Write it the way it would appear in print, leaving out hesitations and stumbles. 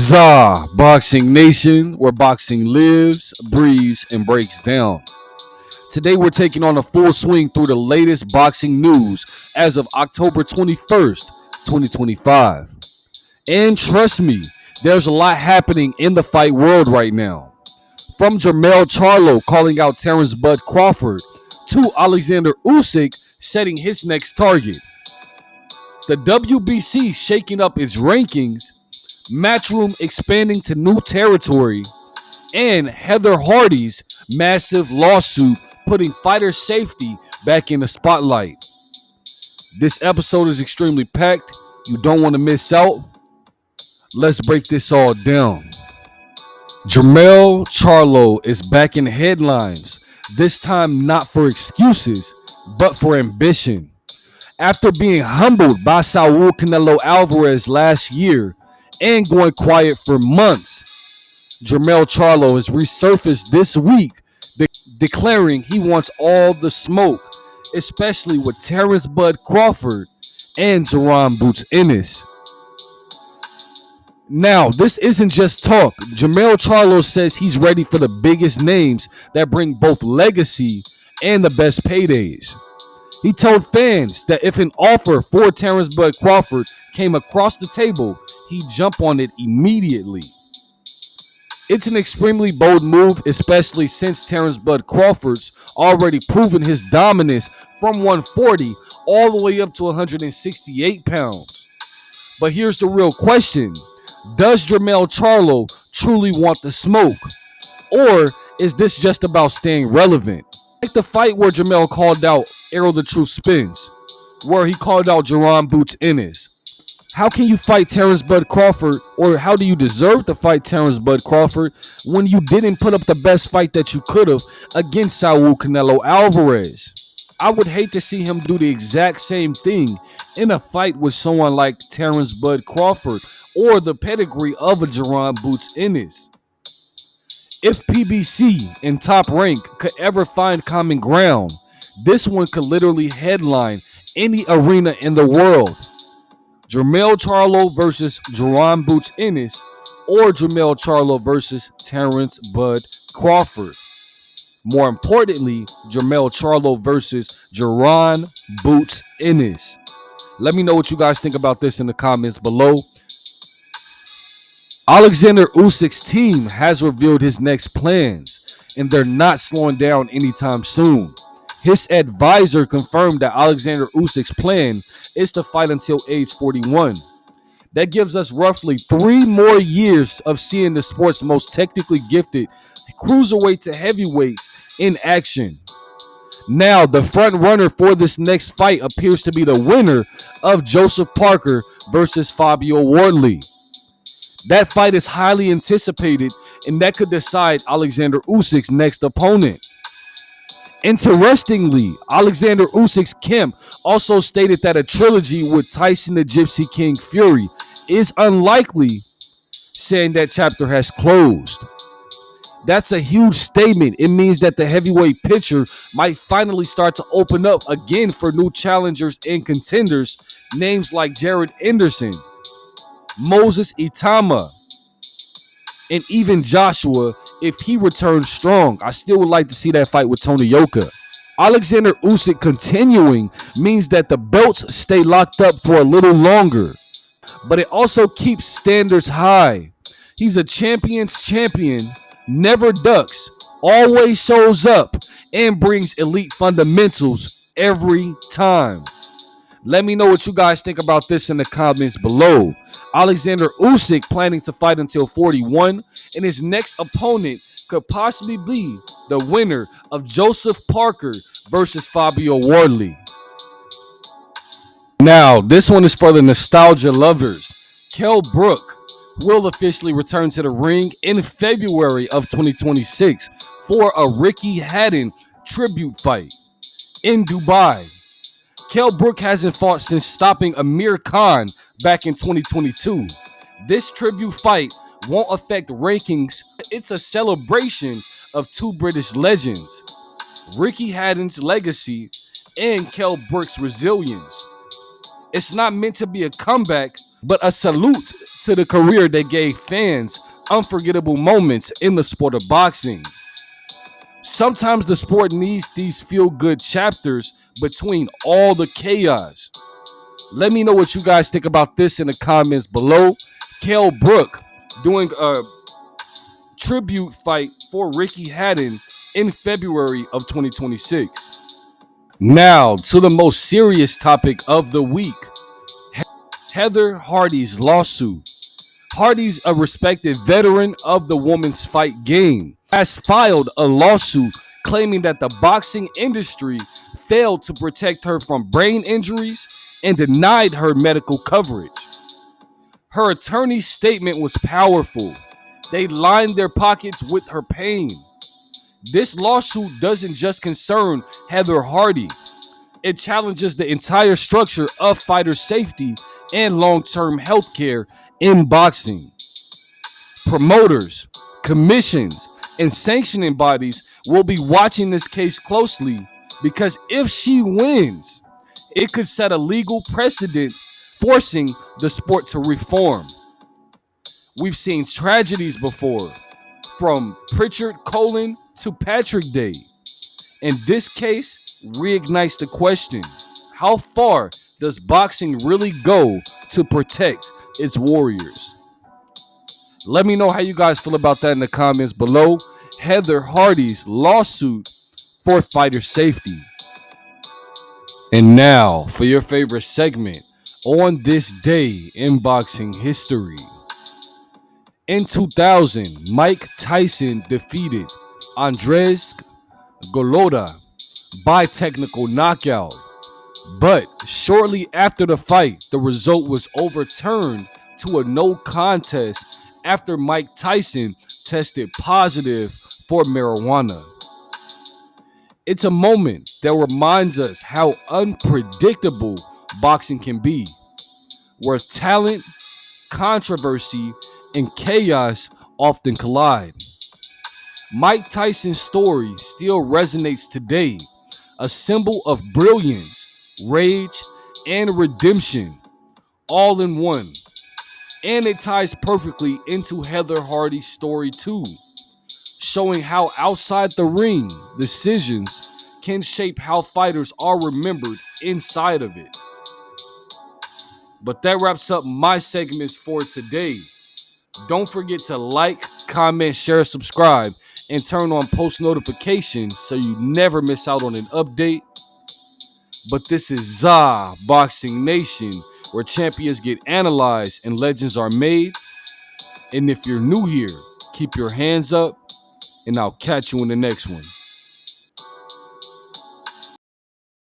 Huzzah, Boxing Nation, where boxing lives, breathes, and breaks down. Today we're taking on a full swing through the latest boxing news as of October 21st, 2025. And trust me, there's a lot happening in the fight world right now. From Jermell Charlo calling out Terence Crawford to Oleksandr Usyk setting his next target. The WBC shaking up its rankings, Matchroom expanding to new territory, and Heather Hardy's massive lawsuit putting fighter safety back in the spotlight. This episode is extremely packed. You don't want to miss out. Let's break this all down. Jermell Charlo is back in headlines, this time not for excuses, but for ambition. After being humbled by Saul Canelo Alvarez last year and going quiet for months, Jermell Charlo has resurfaced this week, declaring he wants all the smoke, especially with Terence Crawford and Jerron Boots Ennis. Now, this isn't just talk. Jermell Charlo says he's ready for the biggest names that bring both legacy and the best paydays. He told fans that if an offer for Terence Crawford came across the table, he'd jump on it immediately. It's an extremely bold move, especially since Terence Crawford's already proven his dominance from 140 all the way up to 168 pounds. But here's the real question. Does Jermell Charlo truly want the smoke? Or is this just about staying relevant? Like the fight where Jermell called out Errol the Truth Spence, where he called out Jerron Boots Ennis. How can you fight Terence Crawford, or how do you deserve to fight Terence Crawford when you didn't put up the best fight that you could have against Saul Canelo Alvarez? I would hate to see him do the exact same thing in a fight with someone like Terence Crawford or the pedigree of a Jerron Boots Ennis. If PBC and Top Rank could ever find common ground, this one could literally headline any arena in the world. Jermell Charlo versus Jerron Boots Ennis, or Jermell Charlo versus Terence Crawford. More importantly, Jermell Charlo versus Jerron Boots Ennis. Let me know what you guys think about this in the comments below. Oleksandr Usyk's team has revealed his next plans, and they're not slowing down anytime soon. His advisor confirmed that Oleksandr Usyk's plan is to fight until age 41. That gives us roughly 3 more years of seeing the sport's most technically gifted cruiserweight to heavyweights in action. Now, the front runner for this next fight appears to be the winner of Joseph Parker versus Fabio Wardley. That fight is highly anticipated, and that could decide Oleksandr Usyk's next opponent. Interestingly, Oleksandr Usyk's camp also stated that a trilogy with Tyson the Gypsy King Fury is unlikely, saying that chapter has closed. That's a huge statement. It means that the heavyweight picture might finally start to open up again for new challengers and contenders, names like Jared Anderson, Moses Itama, and even Joshua if he returns strong. I still would like to see that fight with Tony Yoka. Oleksandr Usyk continuing means that the belts stay locked up for a little longer, but it also keeps standards high. He's a champion's champion, never ducks, always shows up, and brings elite fundamentals every time. Let me know what you guys think about this in the comments below. Oleksandr Usyk planning to fight until 41, and his next opponent could possibly be the winner of Joseph Parker versus Fabio Wardley. Now, this one is for the nostalgia lovers. Kell Brook will officially return to the ring in February of 2026 for a Ricky Hatton tribute fight in Dubai. Kell Brook hasn't fought since stopping Amir Khan back in 2022. This tribute fight won't affect rankings. It's a celebration of 2 British legends, Ricky Hatton's legacy and Kell Brook's resilience. It's not meant to be a comeback, but a salute to the career that gave fans unforgettable moments in the sport of boxing. Sometimes the sport needs these feel-good chapters between all the chaos. Let me know what you guys think about this in the comments below. Kell Brook doing a tribute fight for Ricky Hatton in February of 2026. Now to the most serious topic of the week. Heather Hardy's lawsuit. Hardy's a respected veteran of the women's fight game, has filed a lawsuit claiming that the boxing industry failed to protect her from brain injuries and denied her medical coverage. Her attorney's statement was powerful. They lined their pockets with her pain. This lawsuit doesn't just concern Heather Hardy. It challenges the entire structure of fighter safety and long-term health care in boxing. Promoters, commissions, and sanctioning bodies will be watching this case closely because if she wins, it could set a legal precedent forcing the sport to reform. We've seen tragedies before, from Pritchard Colin to Patrick Day. And this case reignites the question, how far does boxing really go to protect its warriors? Let me know how you guys feel about that in the comments below. Heather Hardy's lawsuit for fighter safety. And now for your favorite segment, on this day in boxing history. In 2000, Mike Tyson defeated Andres Golota by technical knockout. But shortly after the fight, the result was overturned to a no contest after Mike Tyson tested positive for marijuana. It's a moment that reminds us how unpredictable boxing can be, where talent, controversy, and chaos often collide. Mike Tyson's story still resonates today, a symbol of brilliance, rage, and redemption, all in one. And it ties perfectly into Heather Hardy's story too, showing how outside the ring, decisions can shape how fighters are remembered inside of it. But that wraps up my segments for today. Don't forget to like, comment, share, subscribe, and turn on post notifications so you never miss out on an update. But this is ZA Boxing Nation, where champions get analyzed and legends are made. And if you're new here, keep your hands up, and I'll catch you in the next one.